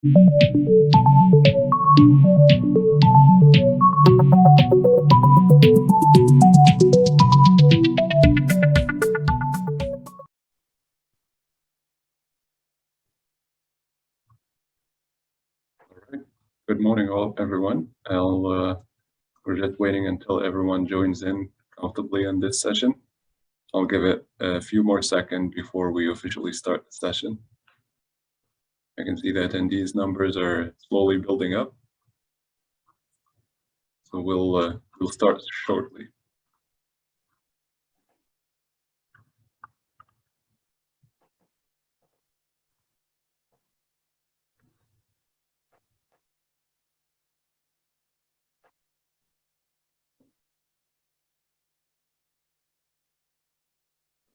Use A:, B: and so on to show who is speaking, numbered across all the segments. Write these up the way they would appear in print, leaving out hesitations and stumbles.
A: Good morning, everyone. We're just waiting until everyone joins in comfortably in this session. I'll give it a few more seconds before we officially start the session. I can see that attendees numbers are slowly building up. So we'll start shortly.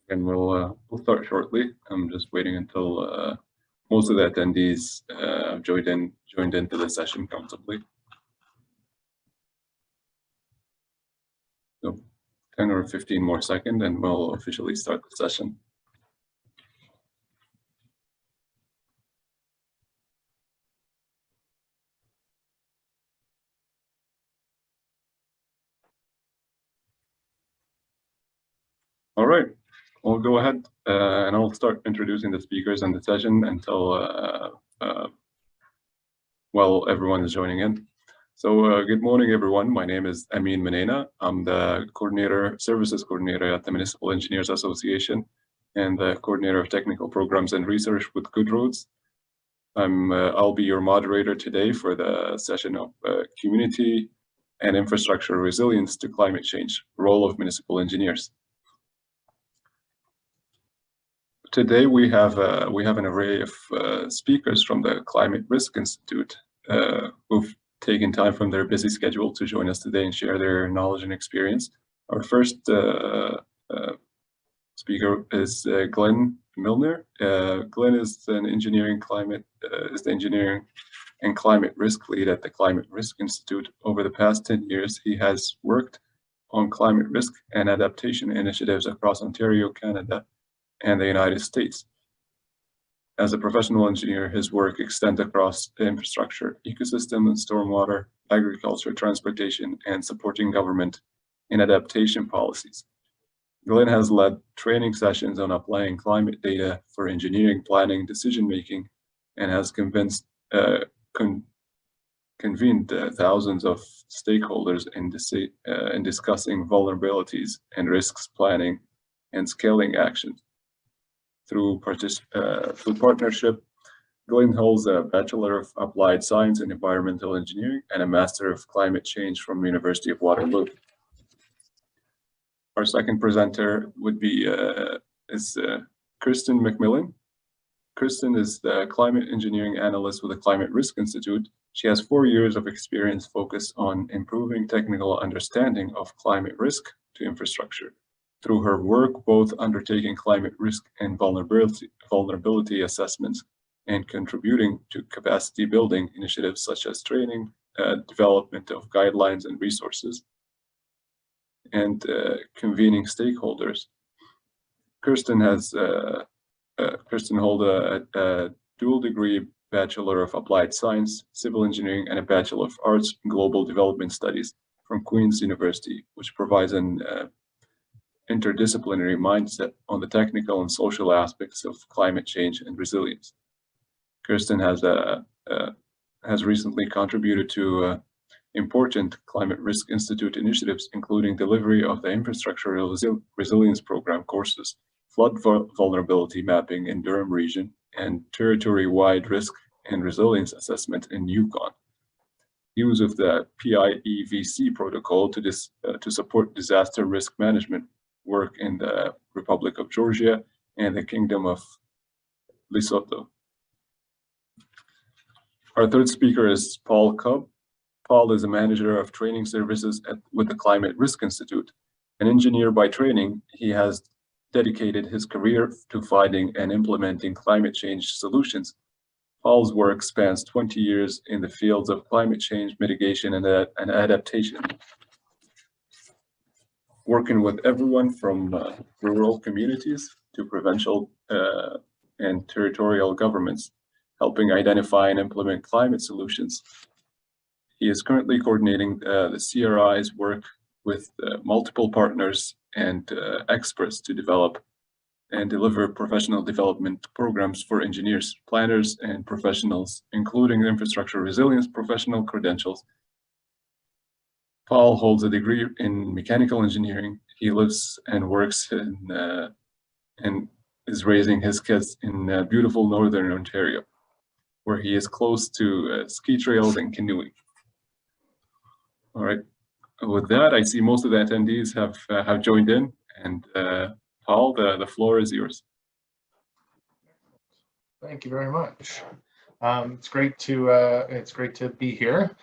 A: And we'll start shortly. I'm just waiting until most of the attendees joined into the session comfortably. So 10 or 15 more seconds, and we'll officially start the session. All right, I'll go ahead and I'll start introducing the speakers in the session until while everyone is joining in. So good morning, everyone. My name is Amin Manena. I'm the services coordinator at the Municipal Engineers Association and the coordinator of technical programs and research with Good Roads. I'll be your moderator today for the session of community and infrastructure resilience to climate change, role of municipal engineers. Today we have an array of speakers from the Climate Risk Institute who've taken time from their busy schedule to join us today and share their knowledge and experience. Our first speaker is Glenn Milner. Glenn is the engineering and climate risk lead at the Climate Risk Institute. Over the past 10 years, he has worked on climate risk and adaptation initiatives across Ontario, Canada, and the United States. As a professional engineer, his work extends across the infrastructure, ecosystem, and stormwater, agriculture, transportation, and supporting government in adaptation policies. Glenn has led training sessions on applying climate data for engineering, planning, decision-making, and has convened thousands of stakeholders in discussing vulnerabilities and risks planning and scaling actions. Through partnership, Glenn holds a Bachelor of Applied Science in Environmental Engineering and a Master of Climate Change from the University of Waterloo. Our second presenter would be Kristen McMillan. Kristen is the Climate Engineering Analyst with the Climate Risk Institute. She has 4 years of experience focused on improving technical understanding of climate risk to infrastructure. Through her work, both undertaking climate risk and vulnerability assessments and contributing to capacity building initiatives such as training, development of guidelines and resources, and convening stakeholders. Kristen holds a dual degree Bachelor of Applied Science, Civil Engineering, and a Bachelor of Arts in Global Development Studies from Queen's University, which provides an interdisciplinary mindset on the technical and social aspects of climate change and resilience. Kristen has recently contributed to important Climate Risk Institute initiatives, including delivery of the Infrastructure Resilience Program courses, flood vulnerability mapping in Durham region, and territory-wide risk and resilience assessment in Yukon. Use of the PIEVC protocol to support disaster risk management work in the Republic of Georgia and the Kingdom of Lesotho. Our third speaker is Paul Cobb. Paul is a manager of training services with the Climate Risk Institute. An engineer by training, he has dedicated his career to finding and implementing climate change solutions. Paul's work spans 20 years in the fields of climate change mitigation and adaptation, working with everyone from rural communities to provincial and territorial governments, helping identify and implement climate solutions. He is currently coordinating the CRI's work with multiple partners and experts to develop and deliver professional development programs for engineers, planners, and professionals, including infrastructure resilience professional credentials. Paul holds a degree in mechanical engineering. He lives and works and is raising his kids in beautiful northern Ontario, where he is close to ski trails and canoeing. All right. With that, I see most of the attendees have joined in, and Paul, the floor is yours.
B: Thank you very much. It's great to be here.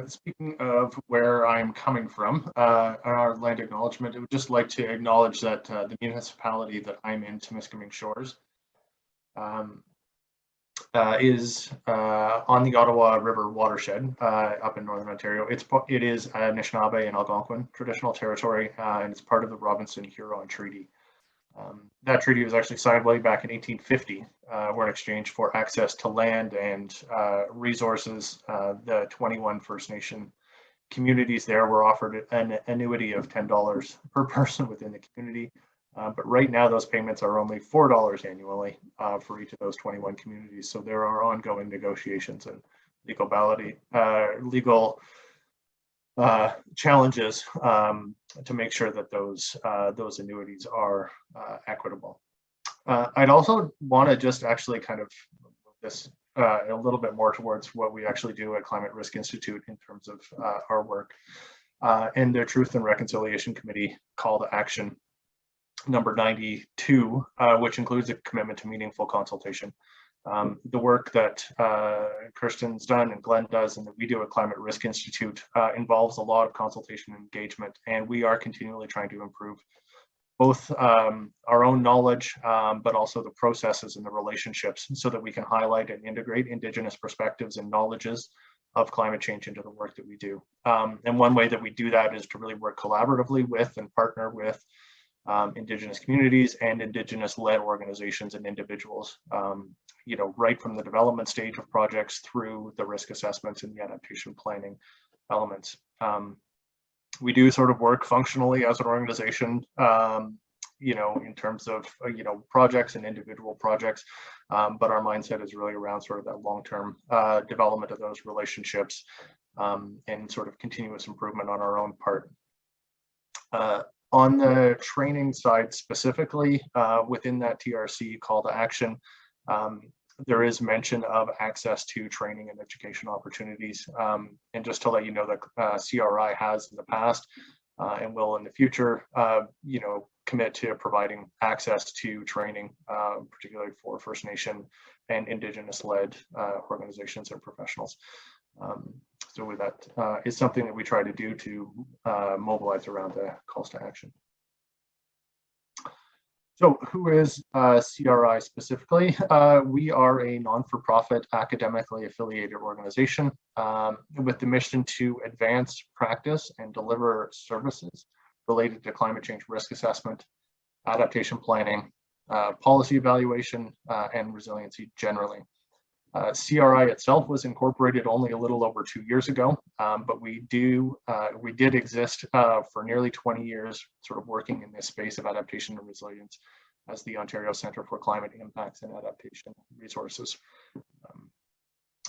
B: Speaking of where I'm coming from, our land acknowledgement, I would just like to acknowledge that the municipality that I'm in, Timiskaming Shores, is on the Ottawa River watershed up in Northern Ontario. It is Anishinaabe and Algonquin traditional territory, and it's part of the Robinson-Huron Treaty. That treaty was actually signed way back in 1850, where in exchange for access to land and resources, the 21 First Nation communities there were offered an annuity of $10 per person within the community. But right now, those payments are only $4 annually for each of those 21 communities. So there are ongoing negotiations and legal challenges to make sure that those annuities are equitable. I'd also want to just actually kind of move this a little bit more towards what we actually do at Climate Risk Institute in terms of our work and the Truth and Reconciliation Committee call to action number 92, which includes a commitment to meaningful consultation. The work that Kirsten's done and Glenn does and that we do at Climate Risk Institute involves a lot of consultation and engagement, and we are continually trying to improve both our own knowledge, but also the processes and the relationships so that we can highlight and integrate Indigenous perspectives and knowledges of climate change into the work that we do. And one way that we do that is to really work collaboratively with and partner with Indigenous communities and Indigenous-led organizations and individuals, right from the development stage of projects through the risk assessments and the adaptation planning elements. We do sort of work functionally as an organization, in terms of, projects and individual projects, but our mindset is really around sort of that long-term development of those relationships and sort of continuous improvement on our own part. On the training side specifically, within that TRC call to action, there is mention of access to training and education opportunities. And just to let you know that CRI has in the past and will in the future, commit to providing access to training, particularly for First Nation and Indigenous-led organizations and professionals. So with that is something that we try to do to mobilize around the calls to action. So who is CRI specifically? We are a non-for-profit academically affiliated organization with the mission to advance practice and deliver services related to climate change risk assessment, adaptation planning, policy evaluation, and resiliency generally. CRI itself was incorporated only a little over 2 years ago, but we did exist for nearly 20 years, sort of working in this space of adaptation and resilience as the Ontario Centre for Climate Impacts and Adaptation Resources.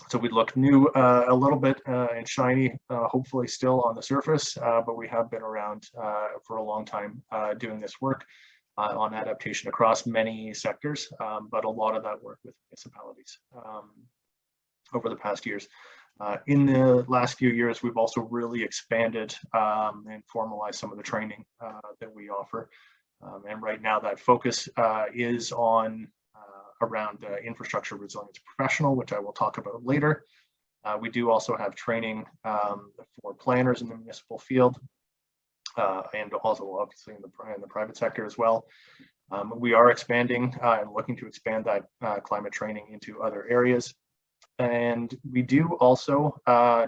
B: So we look new a little bit and shiny, hopefully still on the surface, but we have been around for a long time doing this work on adaptation across many sectors, but a lot of that work with municipalities over the past years. In the last few years, we've also really expanded and formalized some of the training that we offer. And right now that focus is on around infrastructure resilience professional, which I will talk about later. We do also have training for planners in the municipal field, and also obviously in the private sector as well. We are expanding and looking to expand that climate training into other areas. And we do also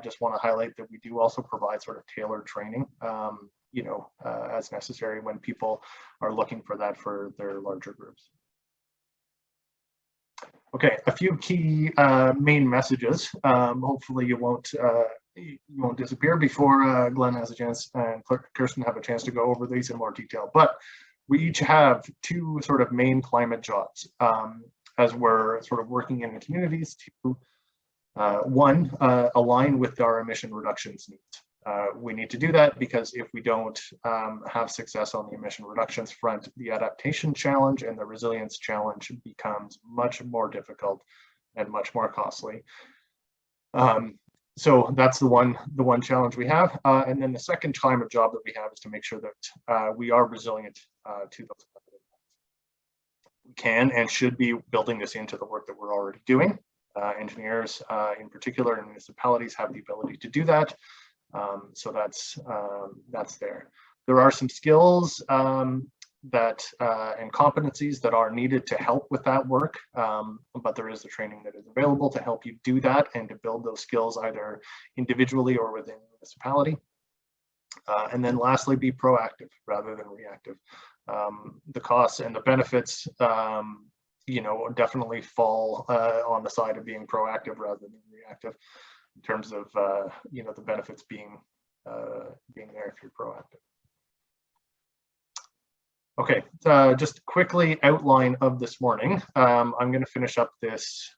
B: just want to highlight that we do also provide sort of tailored training, as necessary when people are looking for that for their larger groups. Okay, a few key main messages. Hopefully you won't disappear before Glenn has a chance and Kirsten have a chance to go over these in more detail. But we each have two sort of main climate jobs as we're sort of working in the communities to one, align with our emission reductions needs. We need to do that because if we don't have success on the emission reductions front, the adaptation challenge and the resilience challenge becomes much more difficult and much more costly. So that's the one challenge we have. And then the second climate job that we have is to make sure that we are resilient to those. We can and should be building this into the work that we're already doing. Engineers in particular and municipalities have the ability to do that. So that's there. There are some skills that and competencies that are needed to help with that work, but there is the training that is available to help you do that and to build those skills either individually or within the municipality. And then lastly, be proactive rather than reactive. The costs and the benefits definitely fall on the side of being proactive rather than reactive in terms of the benefits being there if you're proactive. Okay, just quickly outline of this morning. I'm going to finish up this.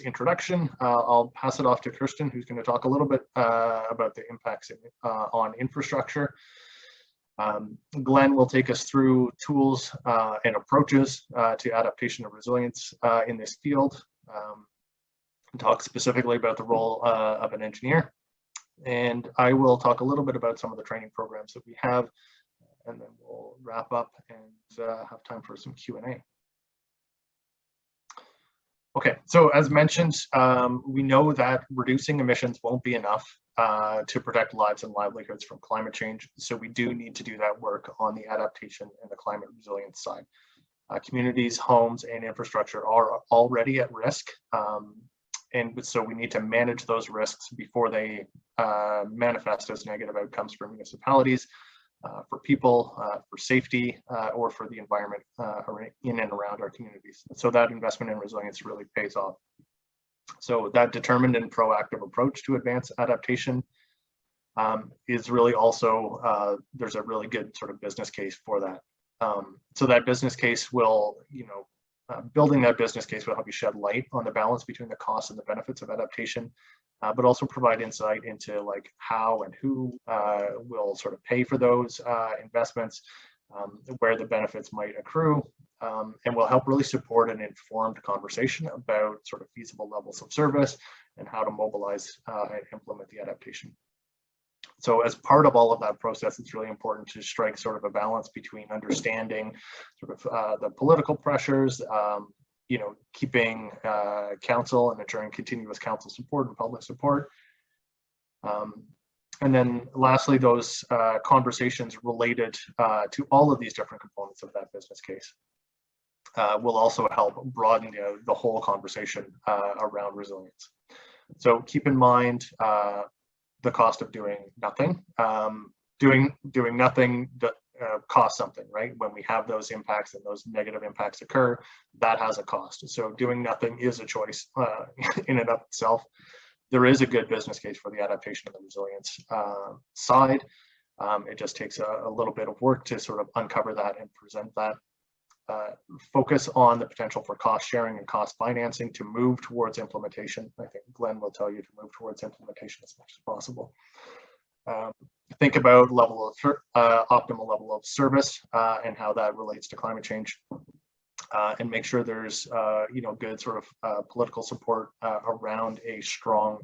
B: Introduction. I'll pass it off to Kirsten, who's going to talk a little bit about the impacts on infrastructure. Glenn will take us through tools and approaches to adaptation and resilience in this field, and talk specifically about the role of an engineer. And I will talk a little bit about some of the training programs that we have, and then we'll wrap up and have time for some Q&A. Okay, so as mentioned, we know that reducing emissions won't be enough to protect lives and livelihoods from climate change. So we do need to do that work on the adaptation and the climate resilience side. Communities, homes, and infrastructure are already at risk. And so we need to manage those risks before they manifest as negative outcomes for municipalities, for people, for safety, or for the environment in and around our communities. So that investment in resilience really pays off. So that determined and proactive approach to advance adaptation is really also, there's a really good sort of business case for that. So that business case will, building that business case will help you shed light on the balance between the costs and the benefits of adaptation, but also provide insight into like how and who will sort of pay for those investments, where the benefits might accrue, and will help really support an informed conversation about sort of feasible levels of service and how to mobilize and implement the adaptation. So as part of all of that process, it's really important to strike sort of a balance between understanding sort of the political pressures, keeping council and ensuring continuous council support and public support. And then lastly, those conversations related to all of these different components of that business case will also help broaden the whole conversation around resilience. So keep in mind the cost of doing nothing. Doing nothing costs something, right? When we have those impacts and those negative impacts occur, that has a cost. So doing nothing is a choice in and of itself. There is a good business case for the adaptation and the resilience side. It just takes a little bit of work to sort of uncover that and present that. Focus on the potential for cost sharing and cost financing to move towards implementation. I think Glenn will tell you to move towards implementation as much as possible. Think about optimal level of service and how that relates to climate change, and make sure there's good sort of political support around a strong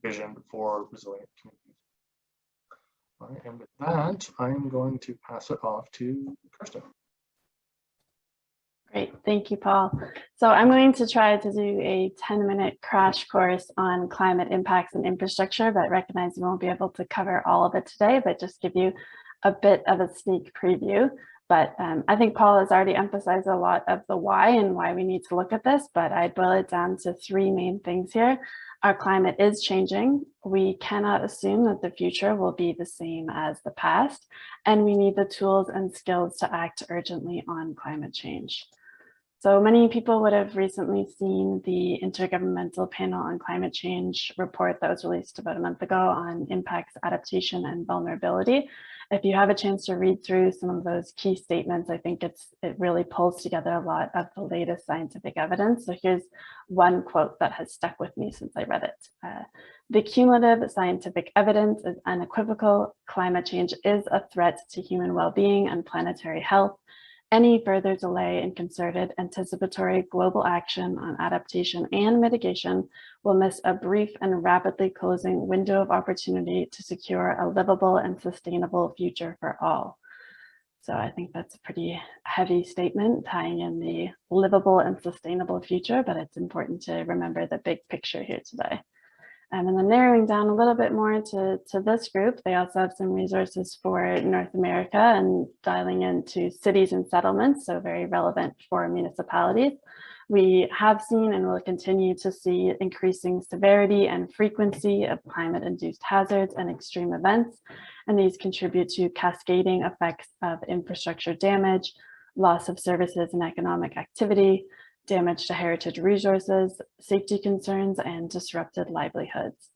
B: vision for resilient communities. All right, and with that, I'm going to pass it off to Kirsten.
C: Great, thank you, Paul. So I'm going to try to do a 10-minute crash course on climate impacts and infrastructure, but recognize we won't be able to cover all of it today, but just give you a bit of a sneak preview. But I think Paul has already emphasized a lot of the why and why we need to look at this, but I'd boil it down to three main things here. Our climate is changing. We cannot assume that the future will be the same as the past, and we need the tools and skills to act urgently on climate change. So many people would have recently seen the Intergovernmental Panel on Climate Change report that was released about a month ago on impacts, adaptation, and vulnerability. If you have a chance to read through some of those key statements, I think it really pulls together a lot of the latest scientific evidence. So here's one quote that has stuck with me since I read it. The cumulative scientific evidence is unequivocal. Climate change is a threat to human well-being and planetary health. Any further delay in concerted anticipatory global action on adaptation and mitigation will miss a brief and rapidly closing window of opportunity to secure a livable and sustainable future for all. So I think that's a pretty heavy statement tying in the livable and sustainable future, but it's important to remember the big picture here today. And then narrowing down a little bit more to this group, they also have some resources for North America and dialing into cities and settlements, so very relevant for municipalities. We have seen and will continue to see increasing severity and frequency of climate-induced hazards and extreme events, and these contribute to cascading effects of infrastructure damage, loss of services and economic activity, damage to heritage resources, safety concerns, and disrupted livelihoods.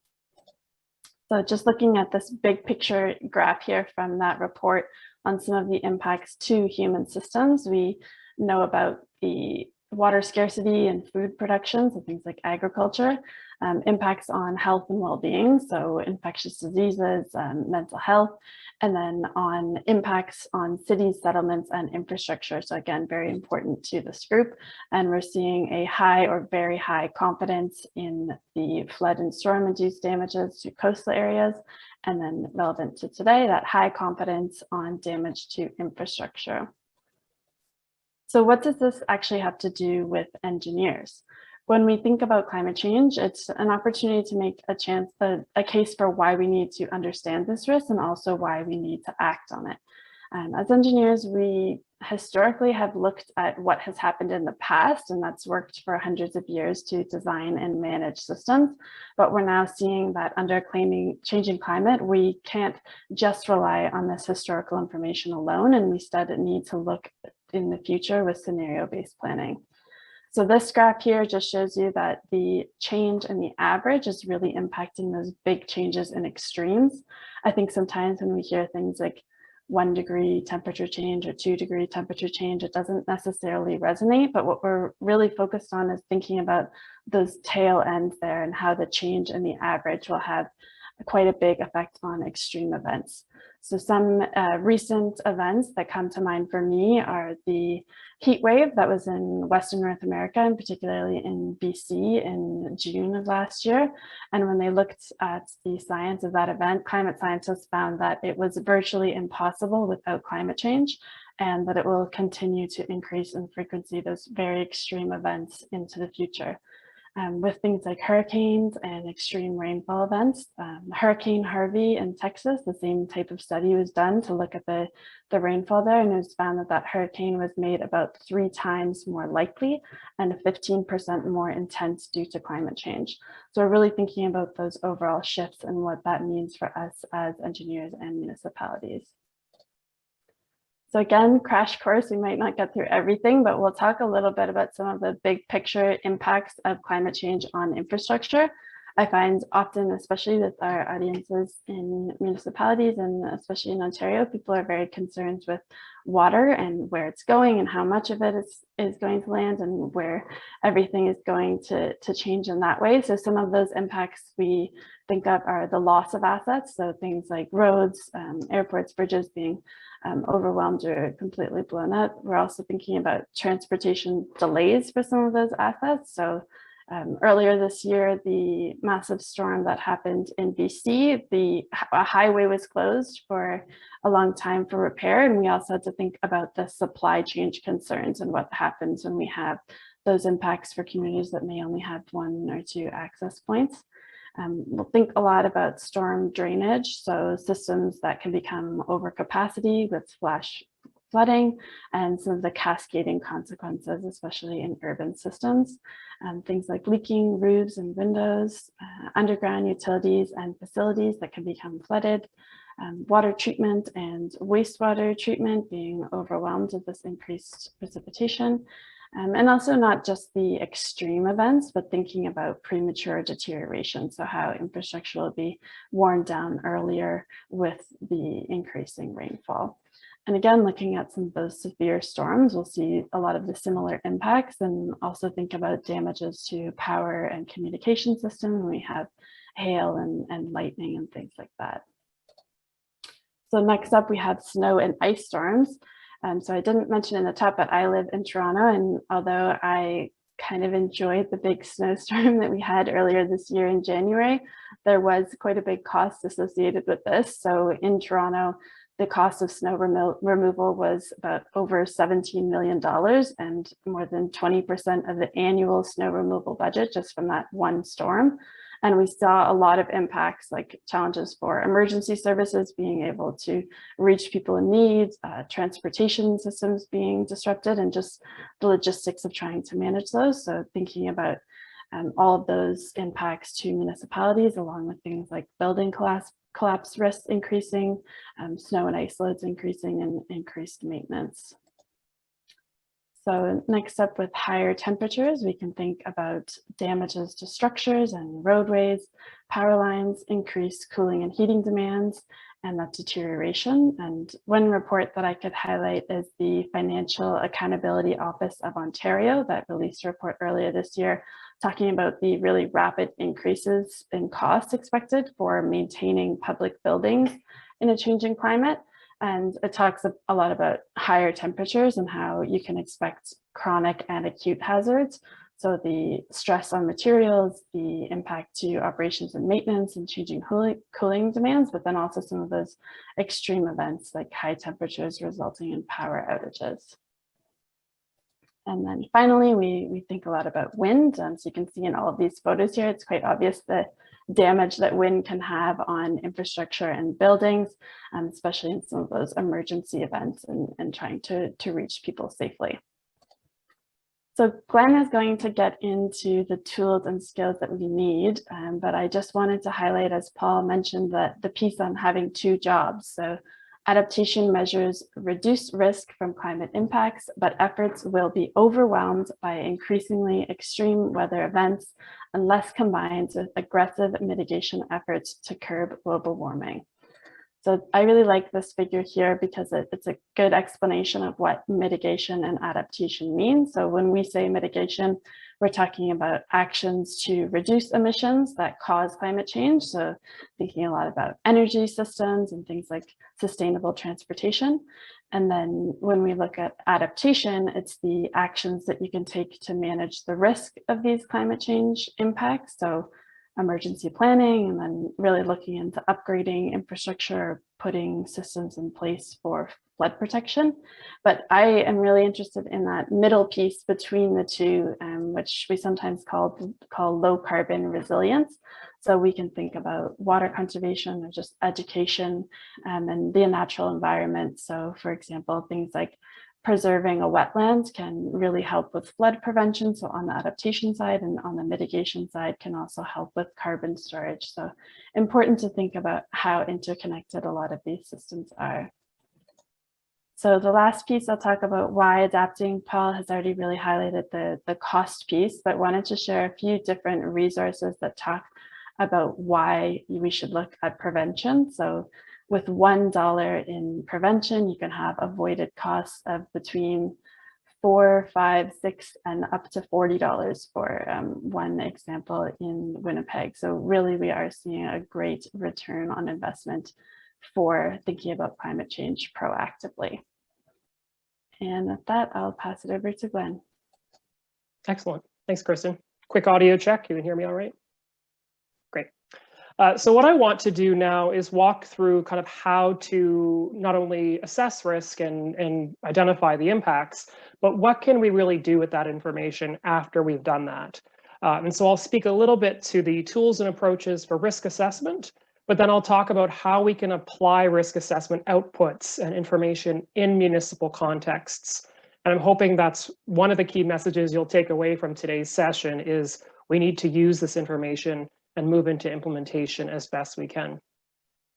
C: So just looking at this big picture graph here from that report on some of the impacts to human systems, we know about the water scarcity and food production, so things like agriculture, impacts on health and well-being, so infectious diseases, mental health, and then on impacts on cities, settlements, and infrastructure. So again, very important to this group. And we're seeing a high or very high confidence in the flood and storm-induced damages to coastal areas, and then relevant to today, that high confidence on damage to infrastructure. So what does this actually have to do with engineers? When we think about climate change, it's an opportunity to make a case for why we need to understand this risk and also why we need to act on it. As engineers, we historically have looked at what has happened in the past, and that's worked for hundreds of years to design and manage systems. But we're now seeing that under changing climate, we can't just rely on this historical information alone, and we instead need to look in the future with scenario-based planning. So this graph here just shows you that the change in the average is really impacting those big changes in extremes. I think sometimes when we hear things like 1 degree temperature change or 2 degree temperature change, it doesn't necessarily resonate, but what we're really focused on is thinking about those tail ends there and how the change in the average will have quite a big effect on extreme events. So some recent events that come to mind for me are the heat wave that was in Western North America, and particularly in BC in June of last year. And when they looked at the science of that event, climate scientists found that it was virtually impossible without climate change, and that it will continue to increase in frequency, those very extreme events into the future. With things like hurricanes and extreme rainfall events. Hurricane Harvey in Texas, the same type of study was done to look at the rainfall there, and it was found that that hurricane was made about 3 times more likely and 15% more intense due to climate change. So we're really thinking about those overall shifts and what that means for us as engineers and municipalities. So again, crash course, we might not get through everything, but we'll talk a little bit about some of the big picture impacts of climate change on infrastructure. I find often, especially with our audiences in municipalities and especially in Ontario, people are very concerned with water and where it's going and how much of it is going to land and where everything is going to change in that way. So some of those impacts we think of are the loss of assets. So things like roads, airports, bridges being overwhelmed or completely blown up. We're also thinking about transportation delays for some of those assets. So earlier this year, the massive storm that happened in BC, a highway was closed for a long time for repair. And we also had to think about the supply chain concerns and what happens when we have those impacts for communities that may only have 1 or 2 access points. We'll think a lot about storm drainage, so systems that can become overcapacity with flash flooding and some of the cascading consequences, especially in urban systems. Things like leaking roofs and windows, underground utilities and facilities that can become flooded, water treatment and wastewater treatment being overwhelmed with this increased precipitation, And also not just the extreme events, but thinking about premature deterioration. So how infrastructure will be worn down earlier with the increasing rainfall. And again, looking at some of those severe storms, we'll see a lot of the similar impacts, and also think about damages to power and communication systems when we have hail and lightning and things like that. So next up, we have snow and ice storms. So I didn't mention in the top, but I live in Toronto, and although I kind of enjoyed the big snowstorm that we had earlier this year in January, there was quite a big cost associated with this. So in Toronto, the cost of snow removal was about over $17 million, and more than 20% of the annual snow removal budget just from that one storm. And we saw a lot of impacts, like challenges for emergency services being able to reach people in need, transportation systems being disrupted, and just the logistics of trying to manage those. So thinking about all of those impacts to municipalities, along with things like building collapse risks increasing, snow and ice loads increasing, and increased maintenance. So next up, with higher temperatures, we can think about damages to structures and roadways, power lines, increased cooling and heating demands, and that deterioration. And one report that I could highlight is the Financial Accountability Office of Ontario that released a report earlier this year talking about the really rapid increases in costs expected for maintaining public buildings in a changing climate. And it talks a lot about higher temperatures and how you can expect chronic and acute hazards. So the stress on materials, the impact to operations and maintenance and changing cooling demands, but then also some of those extreme events like high temperatures resulting in power outages. And then finally, we think a lot about wind. So you can see in all of these photos here, it's quite obvious the damage that wind can have on infrastructure and buildings, especially in some of those emergency events and trying to reach people safely. So Glenn is going to get into the tools and skills that we need, but I just wanted to highlight, as Paul mentioned, that the piece on having two jobs. So adaptation measures reduce risk from climate impacts, but efforts will be overwhelmed by increasingly extreme weather events unless combined with aggressive mitigation efforts to curb global warming. So I really like this figure here because it's a good explanation of what mitigation and adaptation means. So when we say mitigation, we're talking about actions to reduce emissions that cause climate change. So thinking a lot about energy systems and things like sustainable transportation. And then when we look at adaptation, it's the actions that you can take to manage the risk of these climate change impacts. So emergency planning, and then really looking into upgrading infrastructure, putting systems in place for flood protection. But I am really interested in that middle piece between the two, which we sometimes call low carbon resilience. So we can think about water conservation or just education and the natural environment. So for example, things like preserving a wetland can really help with flood prevention. So on the adaptation side, and on the mitigation side can also help with carbon storage. So important to think about how interconnected a lot of these systems are. So the last piece I'll talk about why adapting. Paul has already really highlighted the cost piece, but wanted to share a few different resources that talk about why we should look at prevention. So with $1 in prevention, you can have avoided costs of between $4, $5, $6, and up to $40 for one example in Winnipeg. So really, we are seeing a great return on investment for thinking about climate change proactively. And with that, I'll pass it over to Glenn.
D: Excellent. Thanks, Kristen. Quick audio check. You can hear me all right? Great. So what I want to do now is walk through kind of how to not only assess risk and identify the impacts, but what can we really do with that information after we've done that. And so I'll speak a little bit to the tools and approaches for risk assessment, but then I'll talk about how we can apply risk assessment outputs and information in municipal contexts. And I'm hoping that's one of the key messages you'll take away from today's session is we need to use this information and move into implementation as best we can.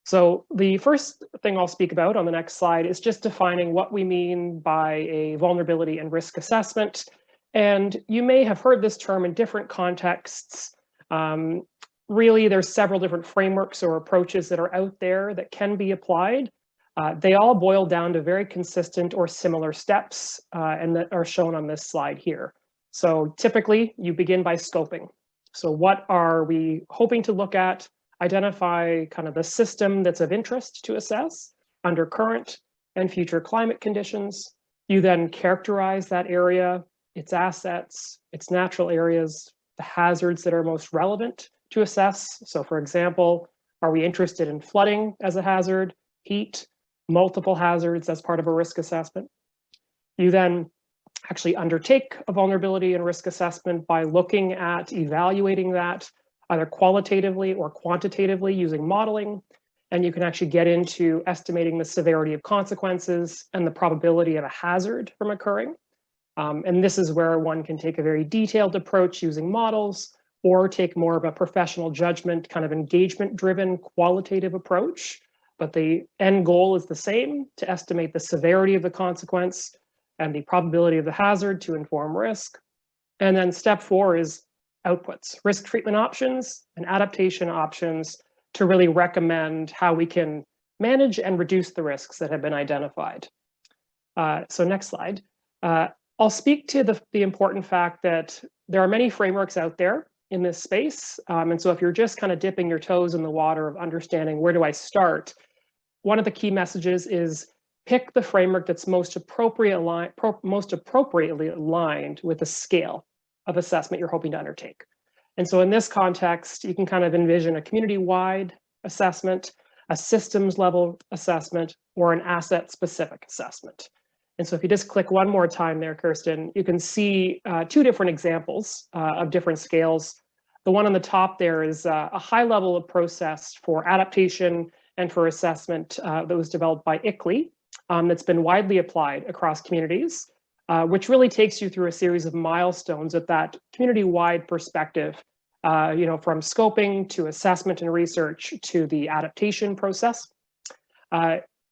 D: So the first thing I'll speak about on the next slide is just defining what we mean by a vulnerability and risk assessment. And you may have heard this term in different contexts. Really, there's several different frameworks or approaches that are out there that can be applied. They all boil down to very consistent or similar steps, and that are shown on this slide here. So typically, you begin by scoping. So what are we hoping to look at? Identify kind of the system that's of interest to assess under current and future climate conditions. You then characterize that area, its assets, its natural areas, the hazards that are most relevant to assess. So for example, are we interested in flooding as a hazard, heat, multiple hazards as part of a risk assessment? You then actually undertake a vulnerability and risk assessment by looking at evaluating that either qualitatively or quantitatively using modeling. And you can actually get into estimating the severity of consequences and the probability of a hazard from occurring. And this is where one can take a very detailed approach using models, or take more of a professional judgment, kind of engagement-driven qualitative approach. But the end goal is the same, to estimate the severity of the consequence and the probability of the hazard to inform risk. And then step 4 is outputs, risk treatment options and adaptation options to really recommend how we can manage and reduce the risks that have been identified. So next slide. I'll speak to the important fact that there are many frameworks out there in this space. And so if you're just kind of dipping your toes in the water of understanding where do I start, one of the key messages is pick the framework that's most appropriately aligned with the scale of assessment you're hoping to undertake. And so in this context, you can kind of envision a community-wide assessment, a systems level assessment, or an asset-specific assessment. And so if you just click one more time there, Kirsten, you can see 2 different examples of different scales. The one on the top there is a high level of process for adaptation and for assessment that was developed by ICLEI that's been widely applied across communities, which really takes you through a series of milestones at that community-wide perspective, from scoping to assessment and research to the adaptation process.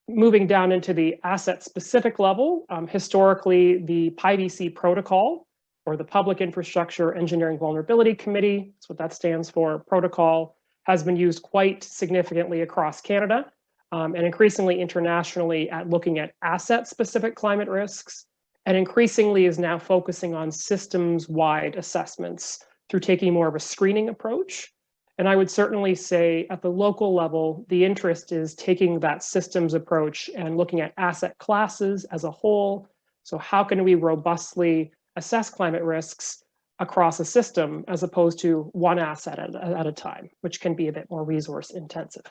D: Moving down into the asset-specific level, historically, the PIVC protocol, or the Public Infrastructure Engineering Vulnerability Committee, that's what that stands for, protocol, has been used quite significantly across Canada and increasingly internationally at looking at asset-specific climate risks, and increasingly is now focusing on systems-wide assessments through taking more of a screening approach. And I would certainly say at the local level, the interest is taking that systems approach and looking at asset classes as a whole. So how can we robustly assess climate risks across a system as opposed to one asset at a time, which can be a bit more resource intensive.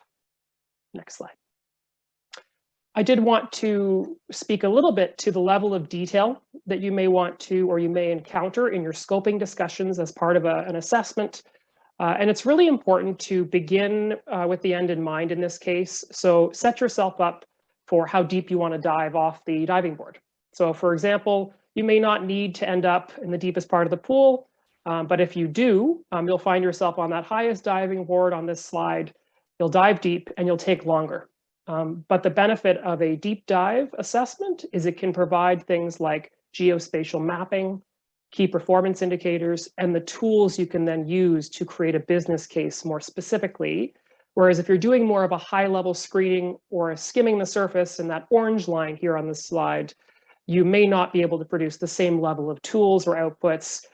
D: Next slide. I did want to speak a little bit to the level of detail that you may want to, or you may encounter in your scoping discussions as part of an assessment. And it's really important to begin with the end in mind in this case. So set yourself up for how deep you want to dive off the diving board. So for example, you may not need to end up in the deepest part of the pool, but if you do, you'll find yourself on that highest diving board on this slide. You'll dive deep and you'll take longer. But the benefit of a deep dive assessment is it can provide things like geospatial mapping, key performance indicators, and the tools you can then use to create a business case more specifically. Whereas if you're doing more of a high level screening or a skimming the surface in that orange line here on this slide, you may not be able to produce the same level of tools or outputs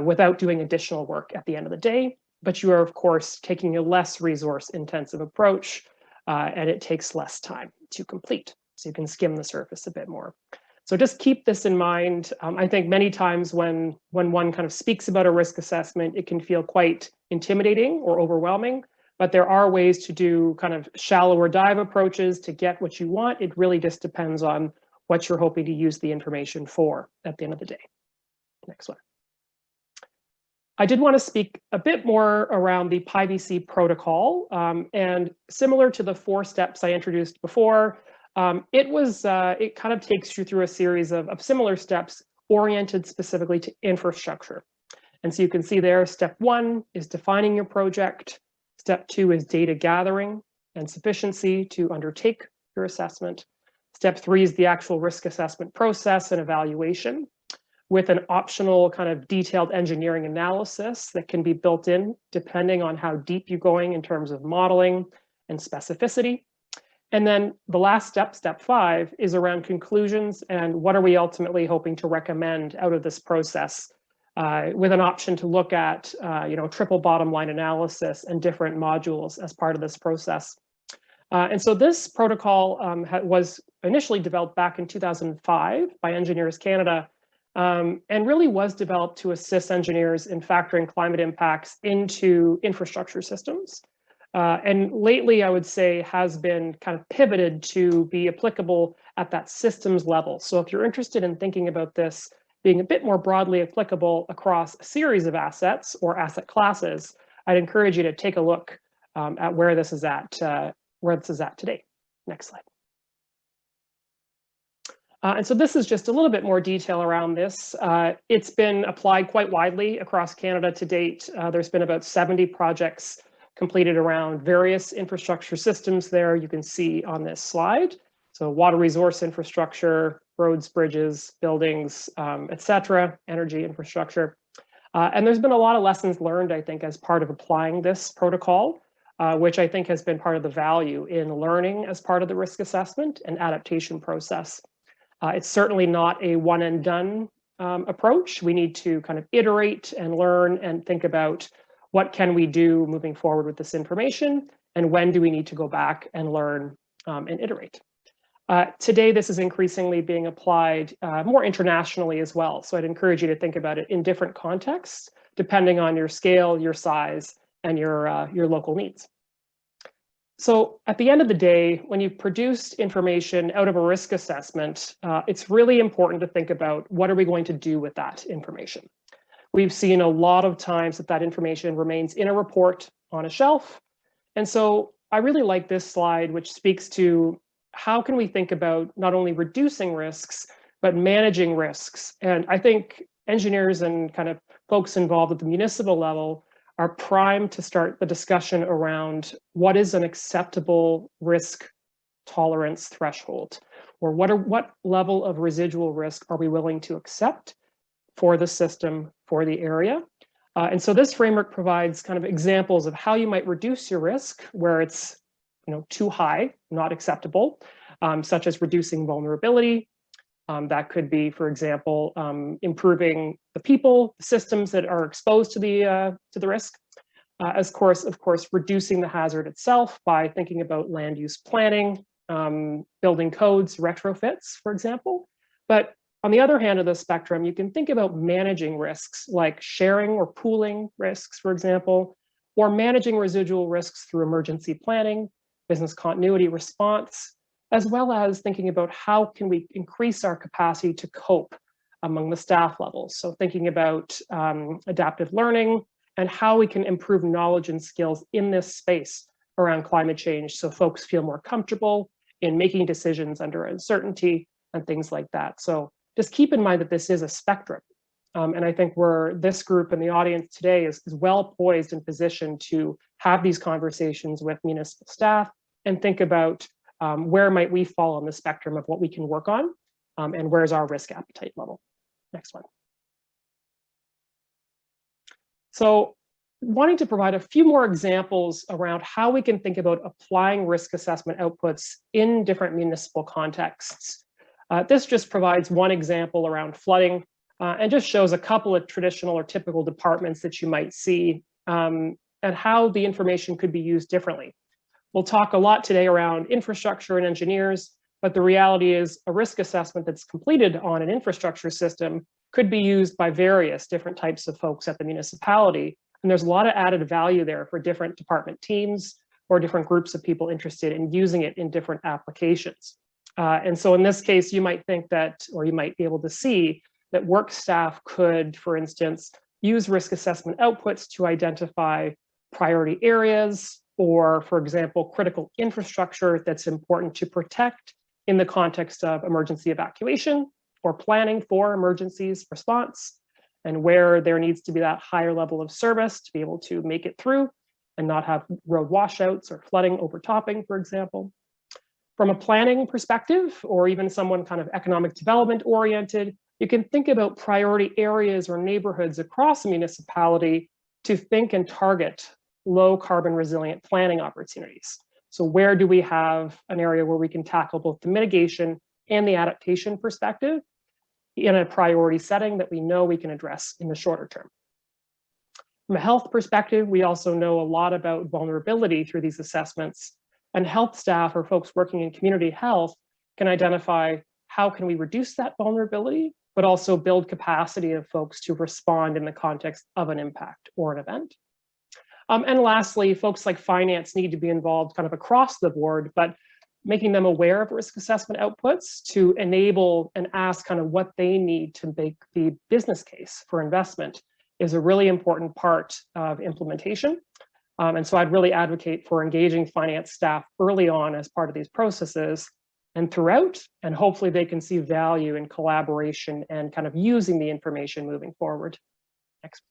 D: without doing additional work at the end of the day. But you are, of course, taking a less resource intensive approach and it takes less time to complete. So you can skim the surface a bit more. So just keep this in mind. I think many times when one kind of speaks about a risk assessment, it can feel quite intimidating or overwhelming, but there are ways to do kind of shallower dive approaches to get what you want. It really just depends on what you're hoping to use the information for at the end of the day. Next one. I did want to speak a bit more around the PIVC protocol, and similar to the 4 steps I introduced before, it kind of takes you through a series of similar steps oriented specifically to infrastructure. And so you can see there, step 1 is defining your project. Step 2 is data gathering and sufficiency to undertake your assessment. Step 3 is the actual risk assessment process and evaluation. with an optional kind of detailed engineering analysis that can be built in depending on how deep you're going in terms of modeling and specificity. And then the last step, step 5, is around conclusions and what are we ultimately hoping to recommend out of this process, with an option to look at triple bottom line analysis and different modules as part of this process. And so this protocol was initially developed back in 2005 by Engineers Canada, and really was developed to assist engineers in factoring climate impacts into infrastructure systems. And lately, I would say, has been kind of pivoted to be applicable at that systems level. So if you're interested in thinking about this being a bit more broadly applicable across a series of assets or asset classes, I'd encourage you to take a look at where this is at today. Next slide. And so this is just a little bit more detail around this. It's been applied quite widely across Canada to date. There's been about 70 projects completed around various infrastructure systems there you can see on this slide. So water resource infrastructure, roads, bridges, buildings, etc., energy infrastructure. And there's been a lot of lessons learned, I think, as part of applying this protocol, which I think has been part of the value in learning as part of the risk assessment and adaptation process. It's certainly not a one and done approach. We need to kind of iterate and learn and think about what can we do moving forward with this information, and when do we need to go back and learn and iterate. Today, this is increasingly being applied more internationally as well. So I'd encourage you to think about it in different contexts, depending on your scale, your size, and your local needs. So at the end of the day, when you've produced information out of a risk assessment, it's really important to think about what are we going to do with that information. We've seen a lot of times that information remains in a report on a shelf. And so I really like this slide, which speaks to how can we think about not only reducing risks, but managing risks. And I think engineers and kind of folks involved at the municipal level are primed to start the discussion around what is an acceptable risk tolerance threshold, or what level of residual risk are we willing to accept for the system, for the area. And so this framework provides kind of examples of how you might reduce your risk where it's too high, not acceptable, such as reducing vulnerability. That could be, for example, improving the people, the systems that are exposed to the risk. Of course, reducing the hazard itself by thinking about land use planning, building codes, retrofits, for example. But on the other hand of the spectrum, you can think about managing risks like sharing or pooling risks, for example, or managing residual risks through emergency planning, business continuity response, as well as thinking about how can we increase our capacity to cope among the staff levels. So thinking about adaptive learning and how we can improve knowledge and skills in this space around climate change so folks feel more comfortable in making decisions under uncertainty and things like that. So just keep in mind that this is a spectrum. And I think this group and the audience today is well poised and positioned to have these conversations with municipal staff and think about where might we fall on the spectrum of what we can work on, and where's our risk appetite level. Next one. So wanting to provide a few more examples around how we can think about applying risk assessment outputs in different municipal contexts. This just provides one example around flooding and just shows a couple of traditional or typical departments that you might see and how the information could be used differently. We'll talk a lot today around infrastructure and engineers, but the reality is a risk assessment that's completed on an infrastructure system could be used by various different types of folks at the municipality. And there's a lot of added value there for different department teams or different groups of people interested in using it in different applications. And so in this case, you might think that, or you might be able to see that work staff could, for instance, use risk assessment outputs to identify priority areas or, for example, critical infrastructure that's important to protect in the context of emergency evacuation or planning for emergencies response, and where there needs to be that higher level of service to be able to make it through and not have road washouts or flooding overtopping, for example. From a planning perspective, or even someone kind of economic development oriented, you can think about priority areas or neighborhoods across a municipality to think and target low carbon resilient planning opportunities. So where do we have an area where we can tackle both the mitigation and the adaptation perspective in a priority setting that we know we can address in the shorter term? From a health perspective, we also know a lot about vulnerability through these assessments, and health staff or folks working in community health can identify how can we reduce that vulnerability, but also build capacity of folks to respond in the context of an impact or an event. And lastly, folks like finance need to be involved kind of across the board, but making them aware of risk assessment outputs to enable and ask kind of what they need to make the business case for investment is a really important part of implementation. And so I'd really advocate for engaging finance staff early on as part of these processes and throughout, and hopefully they can see value in collaboration and kind of using the information moving forward. Next.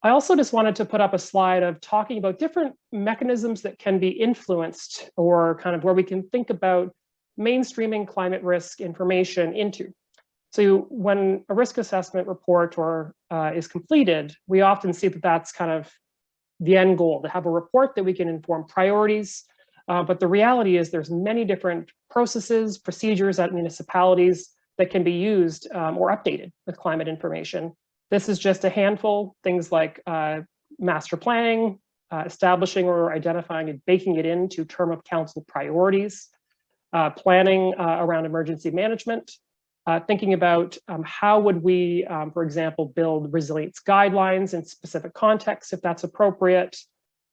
D: I also just wanted to put up a slide of talking about different mechanisms that can be influenced or kind of where we can think about mainstreaming climate risk information into. So when a risk assessment report or is completed, we often see that that's kind of the end goal, to have a report that we can inform priorities. But the reality is there's many different processes, procedures at municipalities that can be used or updated with climate information. This is just a handful, things like master planning, establishing or identifying and baking it into term of council priorities, planning around emergency management, thinking about how would we, for example, build resilience guidelines in specific contexts, if that's appropriate,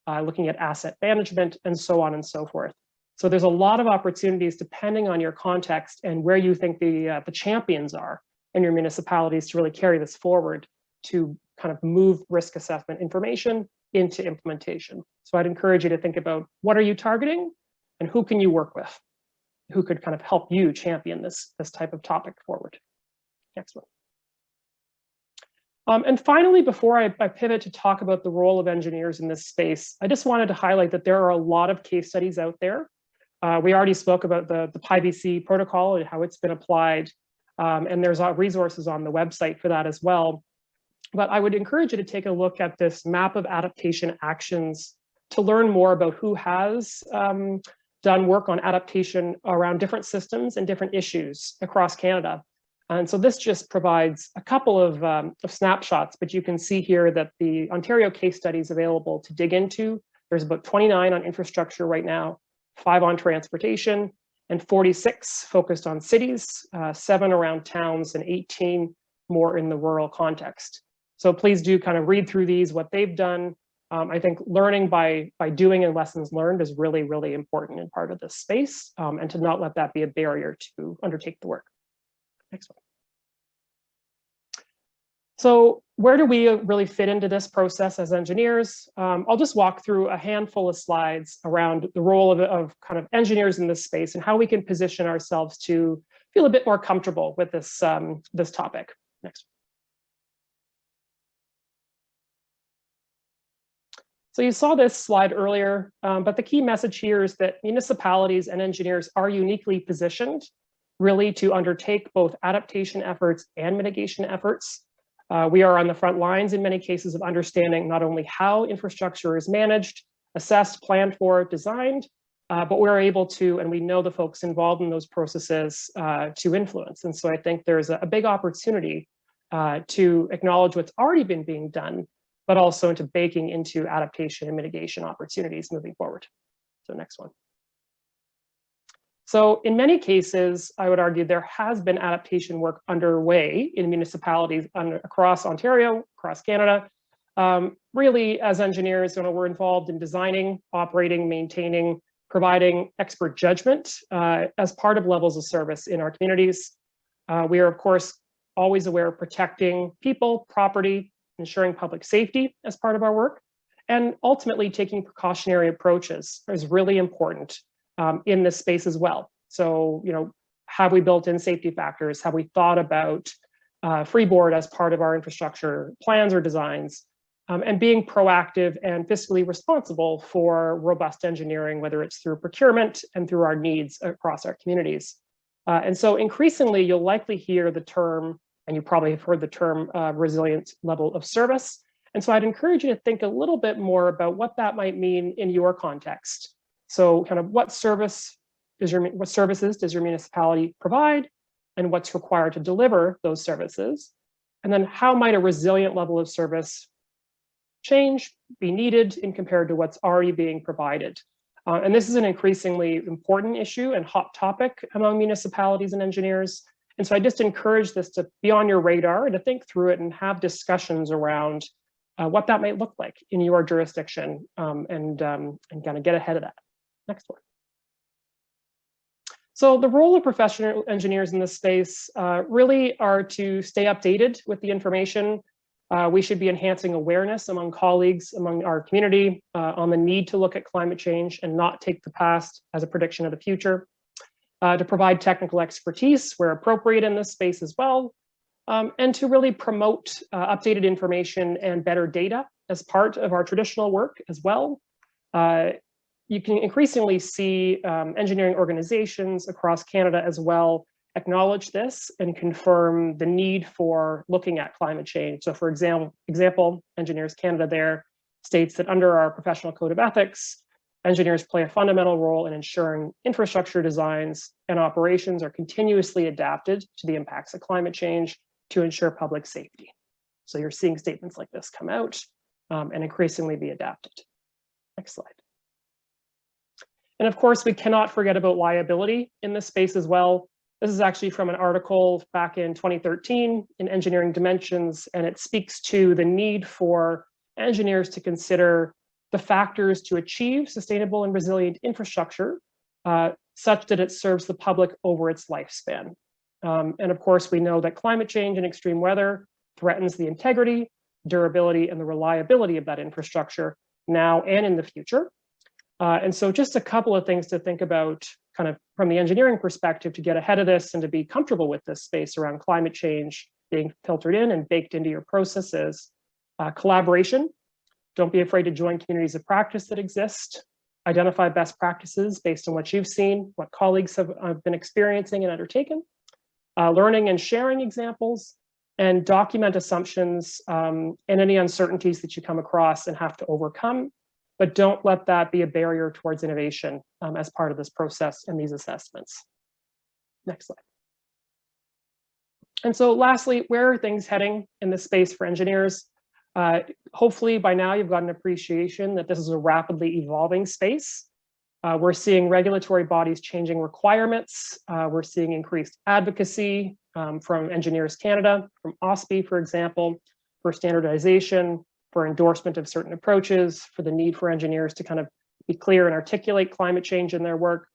D: looking at asset management, and so on and so forth. So there's a lot of opportunities depending on your context and where you think the champions are in your municipalities to really carry this forward to kind of move risk assessment information into implementation. So I'd encourage you to think about what are you targeting and who can you work with, who could kind of help you champion this type of topic forward. Next one. And finally, before I pivot to talk about the role of engineers in this space, I just wanted to highlight that there are a lot of case studies out there. We already spoke about the PIBC protocol and how it's been applied, and there's resources on the website for that as well. But I would encourage you to take a look at this map of adaptation actions to learn more about who has done work on adaptation around different systems and different issues across Canada. And so this just provides a couple of snapshots, but you can see here that the Ontario case study is available to dig into. There's about 29 on infrastructure right now, 5 on transportation, and 46 focused on cities, 7 around towns, and 18 more in the rural context. So please do kind of read through these, what they've done. I think learning by doing and lessons learned is really, really important in part of this space, and to not let that be a barrier to undertake the work. Next one. So where do we really fit into this process as engineers? I'll just walk through a handful of slides around the role of kind of engineers in this space and how we can position ourselves to feel a bit more comfortable with this, this topic. Next. So you saw this slide earlier, but the key message here is that municipalities and engineers are uniquely positioned really to undertake both adaptation efforts and mitigation efforts. We are on the front lines in many cases of understanding not only how infrastructure is managed, assessed, planned for, designed, but we're able to, and we know the folks involved in those processes to influence. And so I think there's a big opportunity to acknowledge what's already been being done, but also into baking into adaptation and mitigation opportunities moving forward. So next one. So in many cases, I would argue there has been adaptation work underway in municipalities across Ontario, across Canada. Really, as engineers, we're involved in designing, operating, maintaining, providing expert judgment as part of levels of service in our communities. We are, of course, always aware of protecting people, property, ensuring public safety as part of our work, and ultimately taking precautionary approaches is really important in this space as well. So, have we built in safety factors? Have we thought about freeboard as part of our infrastructure plans or designs? And being proactive and fiscally responsible for robust engineering, whether it's through procurement and through our needs across our communities. And so increasingly, you'll likely hear the term, and you probably have heard the term resilient level of service. And so I'd encourage you to think a little bit more about what that might mean in your context. So kind of what services does your municipality provide, and what's required to deliver those services? And then how might a resilient level of service change, be needed in compared to what's already being provided? And this is an increasingly important issue and hot topic among municipalities and engineers. And so I just encourage this to be on your radar and to think through it and have discussions around what that might look like in your jurisdiction, and kind of get ahead of that. Next one. So the role of professional engineers in this space really are to stay updated with the information. We should be enhancing awareness among colleagues, among our community, on the need to look at climate change and not take the past as a prediction of the future. To provide technical expertise where appropriate in this space as well, and to really promote updated information and better data as part of our traditional work as well. You can increasingly see engineering organizations across Canada as well acknowledge this and confirm the need for looking at climate change. So for example, Engineers Canada there states that under our professional code of ethics, engineers play a fundamental role in ensuring infrastructure designs and operations are continuously adapted to the impacts of climate change to ensure public safety. So you're seeing statements like this come out and increasingly be adapted. Next slide. And of course, we cannot forget about liability in this space as well. This is actually from an article back in 2013 in Engineering Dimensions, and it speaks to the need for engineers to consider the factors to achieve sustainable and resilient infrastructure such that it serves the public over its lifespan. And of course, we know that climate change and extreme weather threatens the integrity, durability, and the reliability of that infrastructure now and in the future. And so just a couple of things to think about kind of from the engineering perspective to get ahead of this and to be comfortable with this space around climate change being filtered in and baked into your processes. Collaboration. Don't be afraid to join communities of practice that exist. Identify best practices based on what you've seen, what colleagues have been experiencing and undertaken. Learning and sharing examples, and document assumptions and any uncertainties that you come across and have to overcome. But don't let that be a barrier towards innovation as part of this process and these assessments. Next slide. And so lastly, where are things heading in this space for engineers? Hopefully by now you've got an appreciation that this is a rapidly evolving space. We're seeing regulatory bodies changing requirements. We're seeing increased advocacy from Engineers Canada, from OSPI, for example, for standardization, for endorsement of certain approaches, for the need for engineers to kind of be clear and articulate climate change in their work.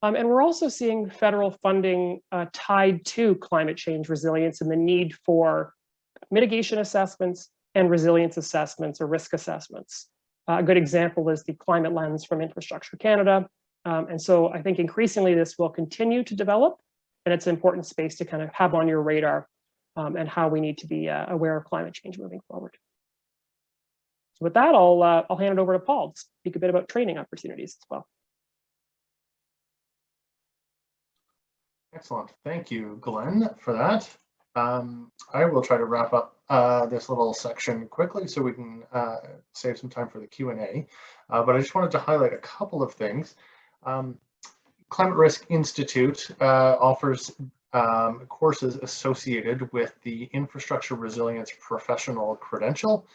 D: And we're also seeing federal funding tied to climate change resilience and the need for mitigation assessments and resilience assessments or risk assessments. A good example is the climate lens from Infrastructure Canada. And so I think increasingly this will continue to develop, and it's an important space to kind of have on your radar and how we need to be aware of climate change moving forward. So with that, I'll hand it over to Paul to speak a bit about training opportunities as well.
B: Excellent. Thank you, Glenn, for that. I will try to wrap up this little section quickly so we can save some time for the Q&A. But I just wanted to highlight a couple of things. Climate Risk Institute offers courses associated with the Infrastructure Resilience Professional Credential.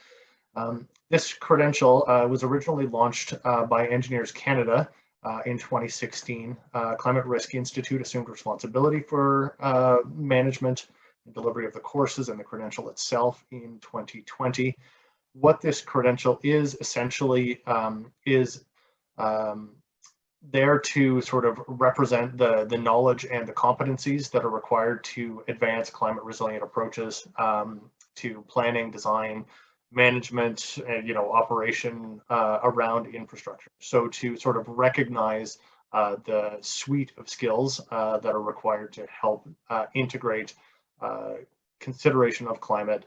B: This credential was originally launched by Engineers Canada in 2016. Climate Risk Institute assumed responsibility for management and delivery of the courses and the credential itself in 2020. What this credential is essentially is there to sort of represent the knowledge and the competencies that are required to advance climate resilient approaches to planning, design, management, and operation around infrastructure. So to sort of recognize the suite of skills that are required to help integrate consideration of climate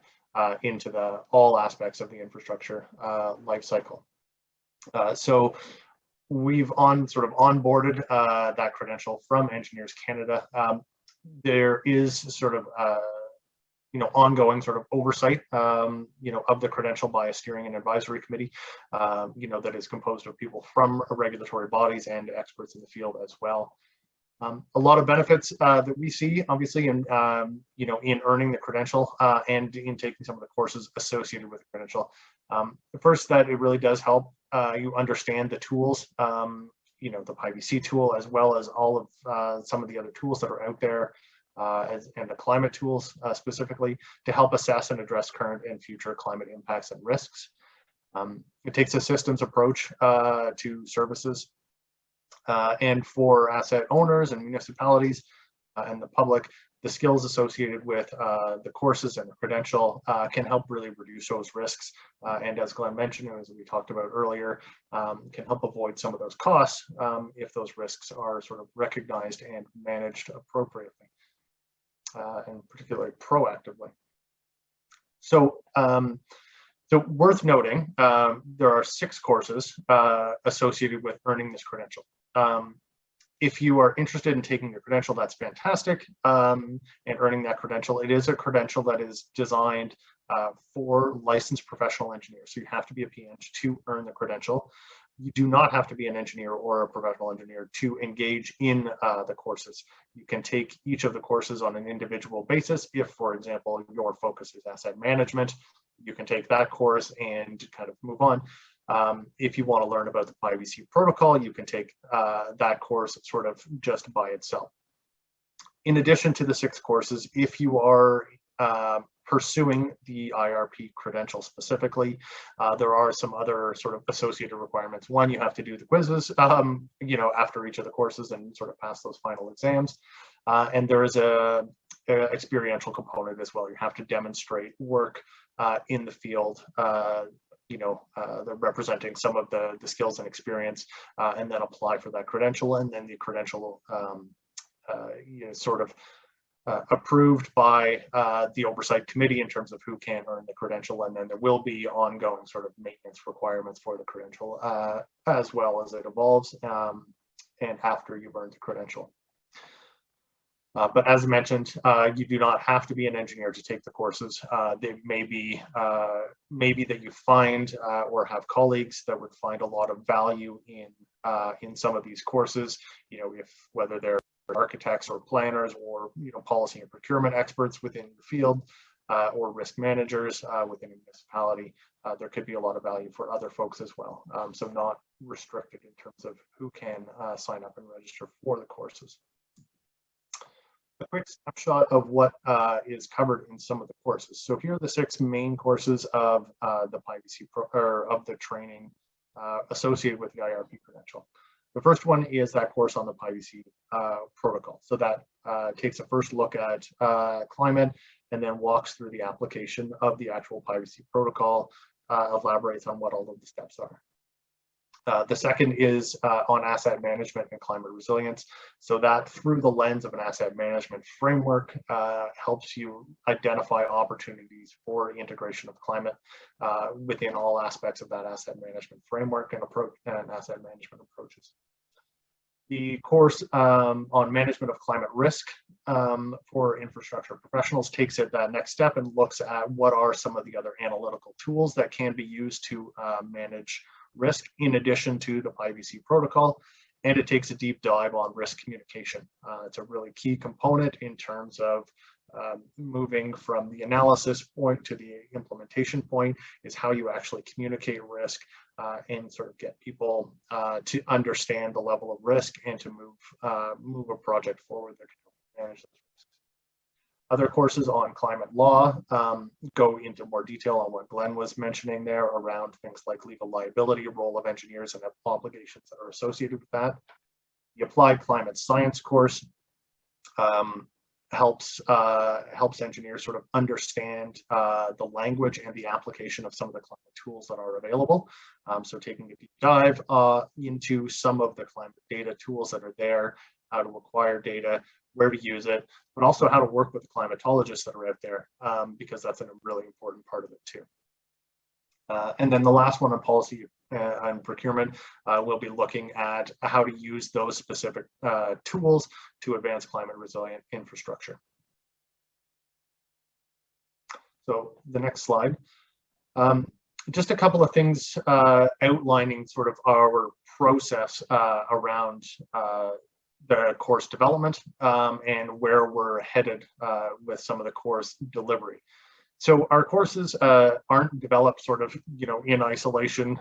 B: into all aspects of the infrastructure life cycle. So we've onboarded that credential from Engineers Canada. There is sort of ongoing sort of oversight, of the credential by a steering and advisory committee, that is composed of people from regulatory bodies and experts in the field as well. A lot of benefits that we see, obviously, in earning the credential and in taking some of the courses associated with the credential. The first, that it really does help you understand the tools, the PIVC tool, as well as all of some of the other tools that are out there, and the climate tools specifically, to help assess and address current and future climate impacts and risks. It takes a systems approach to services. And for asset owners and municipalities and the public, the skills associated with the courses and the credential can help really reduce those risks. And as Glenn mentioned, and as we talked about earlier, can help avoid some of those costs if those risks are sort of recognized and managed appropriately, and particularly proactively. So, so worth noting, there are 6 courses associated with earning this credential. If you are interested in taking the credential, that's fantastic, and earning that credential. It is a credential that is designed for licensed professional engineers. So you have to be a PEng to earn the credential. You do not have to be an engineer or a professional engineer to engage in the courses. You can take each of the courses on an individual basis. If, for example, your focus is asset management, you can take that course and kind of move on. If you want to learn about the PIVC protocol, you can take that course sort of just by itself. In addition to the 6 courses, if you are pursuing the IRP credential specifically, there are some other sort of associated requirements. One, you have to do the quizzes, after each of the courses and sort of pass those final exams. And there is a experiential component as well. You have to demonstrate work in the field, they're representing some of the skills and experience, and then apply for that credential, and then the credential approved by the oversight committee in terms of who can earn the credential, and then there will be ongoing sort of maintenance requirements for the credential as well as it evolves and after you've earned the credential. But as mentioned, you do not have to be an engineer to take the courses. They may be that you find or have colleagues that would find a lot of value in some of these courses. Whether they're architects or planners or policy and procurement experts within the field, or risk managers within a municipality, there could be a lot of value for other folks as well. So not restricted in terms of who can sign up and register for the courses. A quick snapshot of what is covered in some of the courses. So here are the 6 main courses of the PIVC or of the training associated with the IRP credential. The first one is that course on the PIVC protocol. So that takes a first look at climate and then walks through the application of the actual PIVC protocol, elaborates on what all of the steps are. The second is on asset management and climate resilience. So that, through the lens of an asset management framework, helps you identify opportunities for integration of climate within all aspects of that asset management framework and asset management approaches. The course on management of climate risk for infrastructure professionals takes it that next step and looks at what are some of the other analytical tools that can be used to manage risk in addition to the PIVC protocol, and it takes a deep dive on risk communication. It's a really key component in terms of moving from the analysis point to the implementation point, is how you actually communicate risk and sort of get people to understand the level of risk and to move a project forward that can manage those risks. Other courses on climate law go into more detail on what Glenn was mentioning there around things like legal liability, role of engineers, and obligations that are associated with that. The applied climate science course helps engineers sort of understand the language and the application of some of the climate tools that are available. So taking a deep dive into some of the climate data tools that are there, how to acquire data, where to use it, but also how to work with the climatologists that are out there, because that's a really important part of it too. And then the last one on policy and procurement, we'll be looking at how to use those specific tools to advance climate resilient infrastructure. So the next slide. Just a couple of things outlining sort of our process around the course development and where we're headed with some of the course delivery. So our courses aren't developed sort of, in isolation,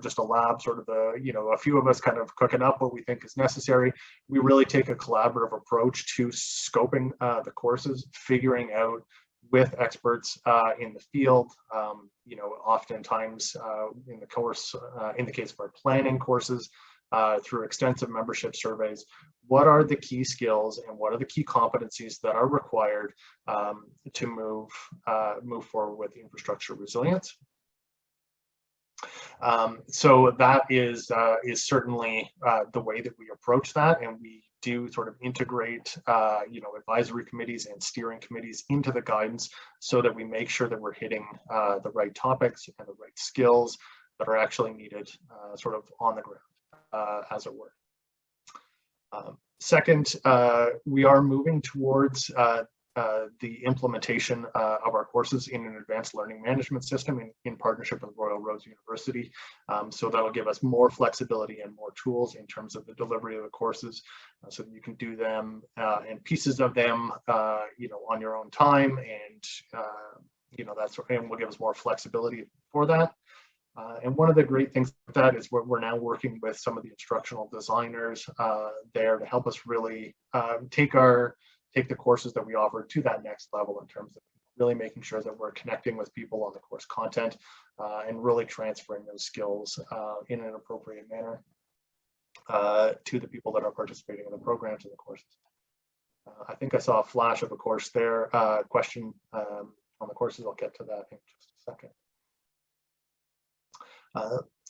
B: just a lab, sort of a few of us kind of cooking up what we think is necessary. We really take a collaborative approach to scoping the courses, figuring out with experts in the field, oftentimes in the course, in the case of our planning courses, through extensive membership surveys, what are the key skills and what are the key competencies that are required to move forward with infrastructure resilience. So that is certainly the way that we approach that, and we do sort of integrate advisory committees and steering committees into the guidance so that we make sure that we're hitting the right topics and the right skills that are actually needed sort of on the ground, as it were. Second, we are moving towards the implementation of our courses in an advanced learning management system in partnership with Royal Roads University. So that'll give us more flexibility and more tools in terms of the delivery of the courses, so that you can do them and pieces of them, on your own time, and and will give us more flexibility for that. And one of the great things with that is we're now working with some of the instructional designers there to help us really take the courses that we offer to that next level in terms of really making sure that we're connecting with people on the course content and really transferring those skills in an appropriate manner to the people that are participating in the programs and the courses. I think I saw a flash of a course there, question on the courses. I'll get to that in just a second.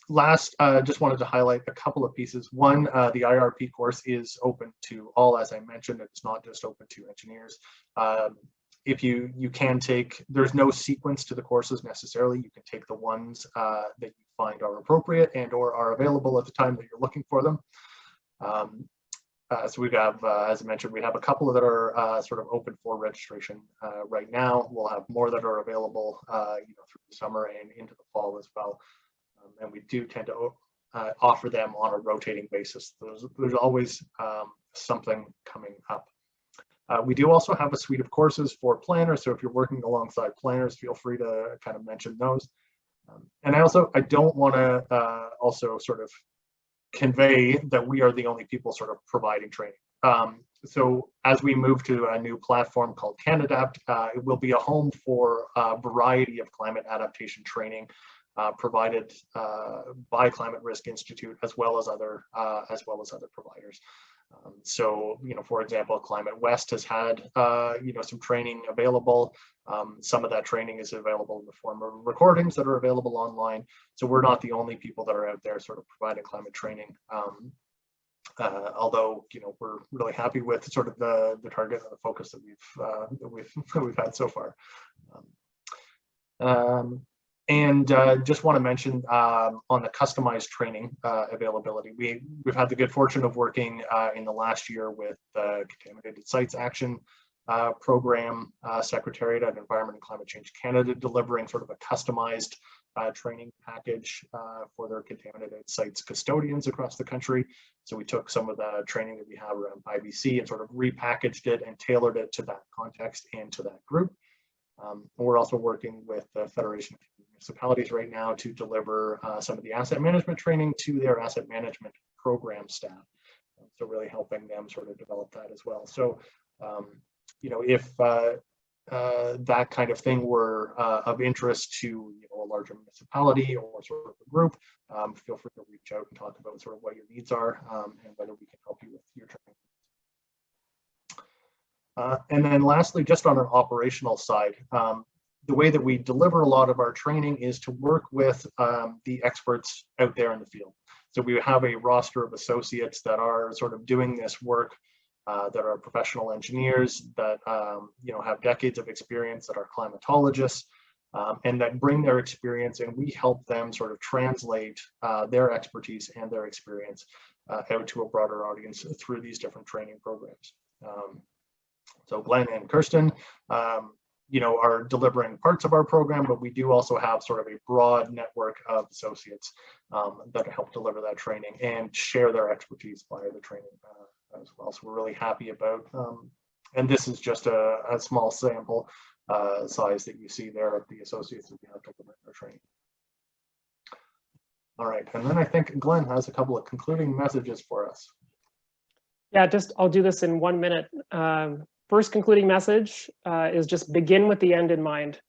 B: Last, just wanted to highlight a couple of pieces. One, the IRP course is open to all, as I mentioned. It's not just open to engineers. If you can take, there's no sequence to the courses necessarily. You can take the ones that you find are appropriate and or are available at the time that you're looking for them. So we have, as I mentioned, we have a couple that are sort of open for registration right now. We'll have more that are available, through the summer and into the fall as well. And we do tend to offer them on a rotating basis. There's always something coming up. We do also have a suite of courses for planners. So if you're working alongside planners, feel free to kind of mention those. And I don't want to also sort of convey that we are the only people sort of providing training. So as we move to a new platform called CanAdapt, it will be a home for a variety of climate adaptation training provided by Climate Risk Institute, as well as other providers. So, for example, Climate West has had, some training available. Some of that training is available in the form of recordings that are available online. So we're not the only people that are out there sort of providing climate training. Although, we're really happy with sort of the target and the focus that we've had so far. And just want to mention on the customized training availability, we've had the good fortune of working in the last year with the Contaminated Sites Action Program Secretariat at Environment and Climate Change Canada, delivering sort of a customized training package for their contaminated sites custodians across the country. So we took some of the training that we have around IBC and sort of repackaged it and tailored it to that context and to that group. We're also working with the Federation of Municipalities right now to deliver some of the asset management training to their asset management program staff. So really helping them sort of develop that as well. So, if that kind of thing were of interest to a larger municipality or sort of a group, feel free to reach out and talk about sort of what your needs are and whether we can help you with your training. And then lastly, just on an operational side, the way that we deliver a lot of our training is to work with the experts out there in the field. So we have a roster of associates that are sort of doing this work, that are professional engineers, that have decades of experience, that are climatologists, and that bring their experience, and we help them sort of translate their expertise and their experience out to a broader audience through these different training programs. So Glenn and Kirsten, are delivering parts of our program, but we do also have sort of a broad network of associates that help deliver that training and share their expertise via the training as well. So we're really happy about, and this is just a small sample size that you see there of the associates that we have delivering their training. All right, and then I think Glenn has a couple of concluding messages for us.
D: Yeah, I'll do this in 1 minute. First concluding message is just begin with the end in mind.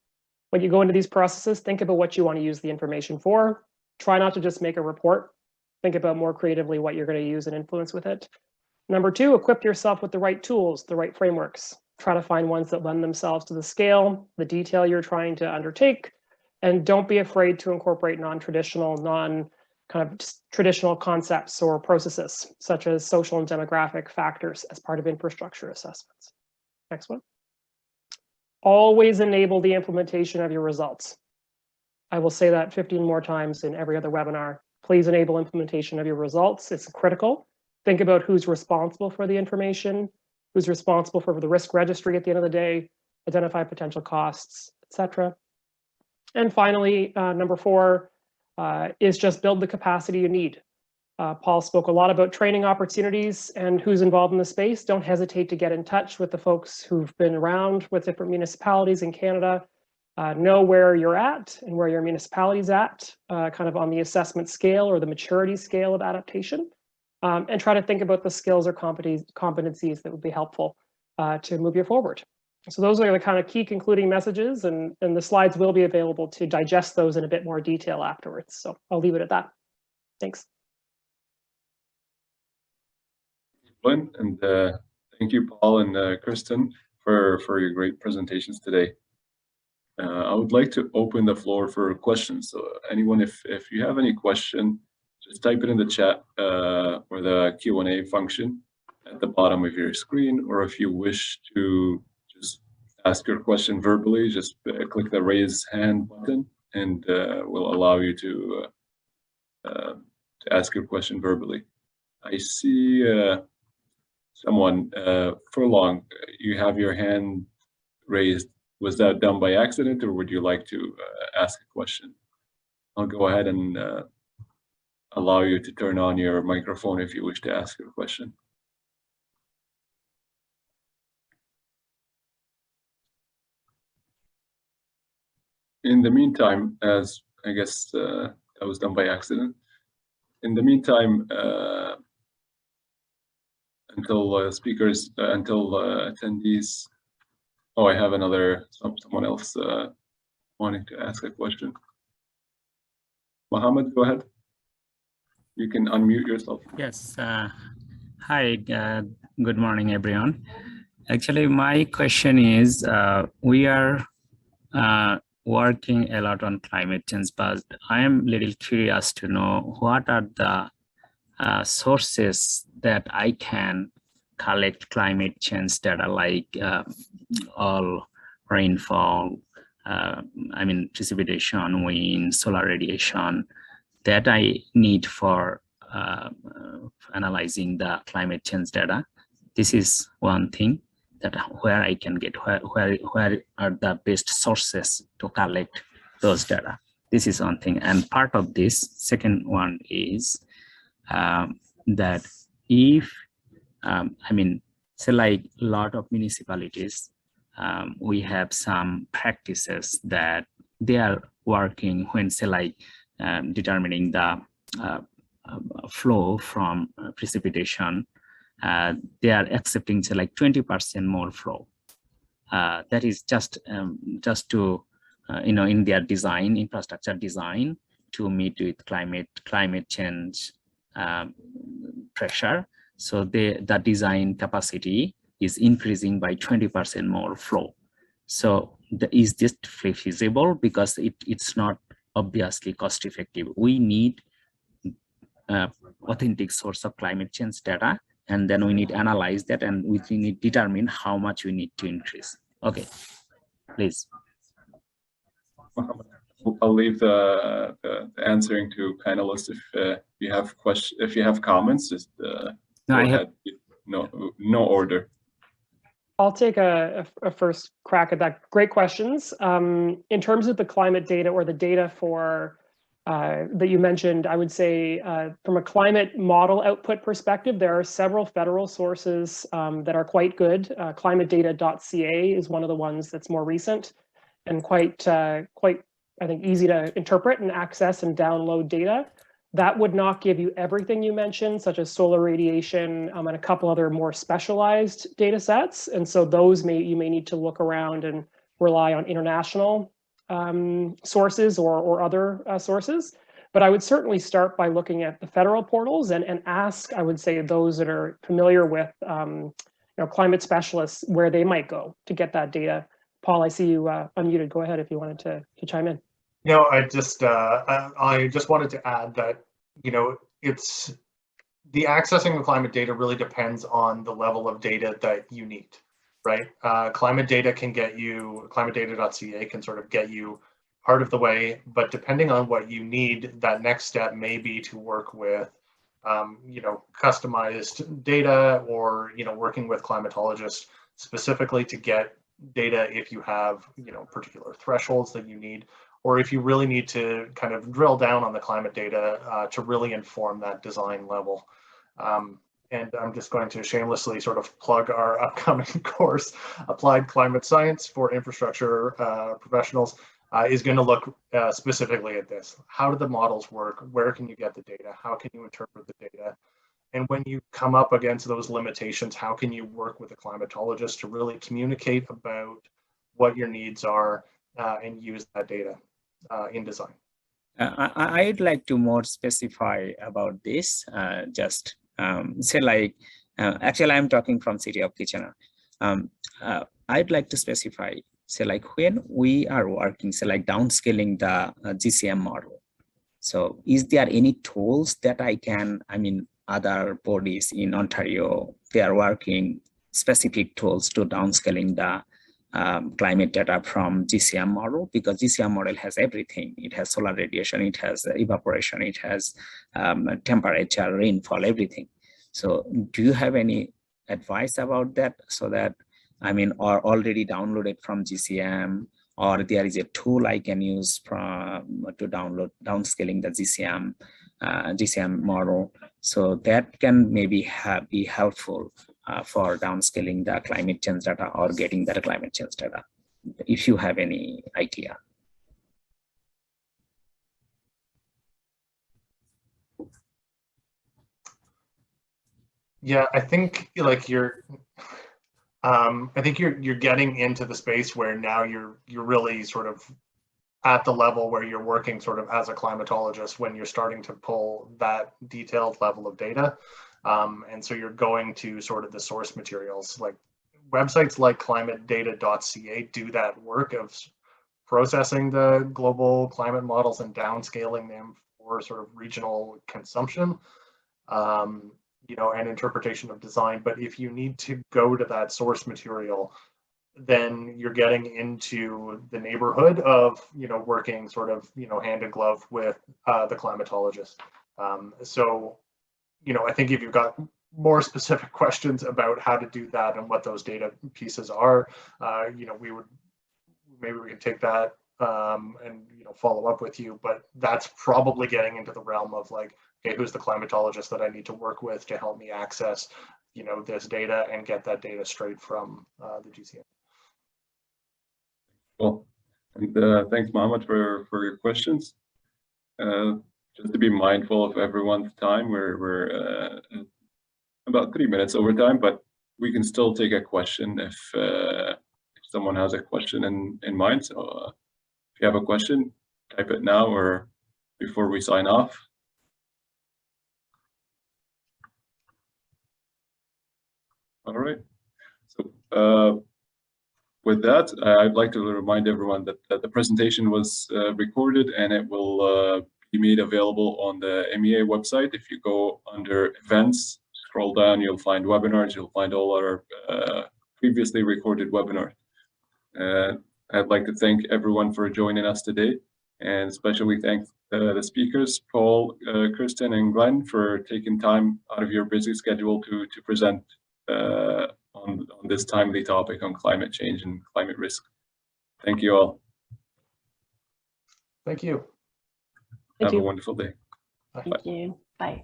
D: When you go into these processes, think about what you want to use the information for. Try not to just make a report. Think about more creatively what you're going to use and influence with it. Number 2, equip yourself with the right tools, the right frameworks. Try to find ones that lend themselves to the scale, the detail you're trying to undertake, and don't be afraid to incorporate non-traditional, traditional concepts or processes, such as social and demographic factors as part of infrastructure assessments. Next one. Always enable the implementation of your results. I will say that 15 more times in every other webinar. Please enable implementation of your results. It's critical. Think about who's responsible for the information, who's responsible for the risk registry at the end of the day, identify potential costs, etc. And finally, number 4 is just build the capacity you need. Paul spoke a lot about training opportunities and who's involved in the space. Don't hesitate to get in touch with the folks who've been around with different municipalities in Canada. Know where you're at and where your municipality's at, kind of on the assessment scale or the maturity scale of adaptation. And try to think about the skills or competencies that would be helpful to move you forward. So those are the kind of key concluding messages, and the slides will be available to digest those in a bit more detail afterwards. So I'll leave it at that. Thanks.
A: And thank you, Paul and Kristen, for your great presentations today. I would like to open the floor for questions. So anyone, if you have any question, just type it in the chat or the Q&A function at the bottom of your screen, or if you wish to just ask your question verbally, just click the raise hand button, and we'll allow you to ask your question verbally. I see someone, Furlong, you have your hand raised. Was that done by accident, or would you like to ask a question? I'll go ahead and allow you to turn on your microphone if you wish to ask your question. In the meantime, as I guess that was done by accident. In the meantime, until attendees. Oh, I have someone else wanting to ask a question. Mohammed, go ahead. You can unmute yourself.
E: Yes. Hi, good morning, everyone. Actually, my question is, we are working a lot on climate change, but I am a little curious to know what are the sources that I can collect climate change data, like all rainfall, precipitation, wind, solar radiation, that I need for analyzing the climate change data. This is one thing that where I can get, where are the best sources to collect those data. This is one thing. And part of this, second one is that if, say like a lot of municipalities, we have some practices that they are working when, say like, determining the flow from precipitation, they are accepting, say like 20% more flow. That is just to, in their design, infrastructure design, to meet with climate change pressure. So the design capacity is increasing by 20% more flow. So is this feasible? Because it's not obviously cost effective. We need authentic source of climate change data, and then we need to analyze that, and we need to determine how much we need to increase. Okay, please.
A: I'll leave the answering to panelists. If you have comments, just
E: No,
A: go
E: I
A: ahead. No order.
D: I'll take a first crack at that. Great questions. In terms of the climate data or the data for that you mentioned, I would say from a climate model output perspective, there are several federal sources that are quite good. Climatedata.ca is one of the ones that's more recent and quite, I think, easy to interpret and access and download data. That would not give you everything you mentioned, such as solar radiation and a couple other more specialized data sets. And so those you may need to look around and rely on international sources or other sources. But I would certainly start by looking at the federal portals and ask, I would say, those that are familiar with climate specialists where they might go to get that data. Paul, I see you unmuted. Go ahead if you wanted to chime in.
B: No, I just wanted to add that, it's the accessing of climate data really depends on the level of data that you need, right? Climate data can get you, climatedata.ca can sort of get you part of the way, but depending on what you need, that next step may be to work with, customized data or, working with climatologists specifically to get data if you have, particular thresholds that you need, or if you really need to kind of drill down on the climate data to really inform that design level. And I'm just going to shamelessly sort of plug our upcoming course, Applied Climate Science for Infrastructure Professionals, is going to look specifically at this. How do the models work? Where can you get the data? How can you interpret the data? And when you come up against those limitations, how can you work with a climatologist to really communicate about what your needs are and use that data in design?
E: I'd like to more specify about this. Say like, actually I'm talking from City of Kitchener. I'd like to specify, say like when we are working, say like downscaling the GCM model. So is there any tools that other bodies in Ontario, they are working specific tools to downscaling the climate data from GCM model, because GCM model has everything. It has solar radiation, it has evaporation, it has temperature, rainfall, everything. So do you have any advice about that? So that, or already downloaded from GCM, or there is a tool I can use to download downscaling the GCM model. So that can maybe be helpful for downscaling the climate change data or getting that climate change data, if you have any idea.
B: Yeah, I think like you're getting into the space where now you're really sort of at the level where you're working sort of as a climatologist when you're starting to pull that detailed level of data. And so you're going to sort of the source materials, like websites like climatedata.ca do that work of processing the global climate models and downscaling them for sort of regional consumption, and interpretation of design. But if you need to go to that source material, then you're getting into the neighborhood of, working sort of, hand in glove with the climatologist. So, I think if you've got more specific questions about how to do that and what those data pieces are, maybe we can take that and, follow up with you, but that's probably getting into the realm of like, okay, who's the climatologist that I need to work with to help me access, this data and get that data straight from the GCM.
A: Well, and thanks, Mohammed, for your questions. Just to be mindful of everyone's time, we're about 3 minutes over time, but we can still take a question if someone has a question in mind. So if you have a question, type it now or before we sign off. All right. So with that, I'd like to remind everyone that the presentation was recorded and it will be made available on the MEA website. If you go under events, scroll down, you'll find webinars, you'll find all our previously recorded webinars. I'd like to thank everyone for joining us today, and especially thank the speakers, Paul, Kirsten, and Glenn, for taking time out of your busy schedule to present on this timely topic on climate change and climate risk. Thank you all.
B: Thank you.
D: Thank
A: Have
D: you.
A: a wonderful day.
C: Thank you. Bye.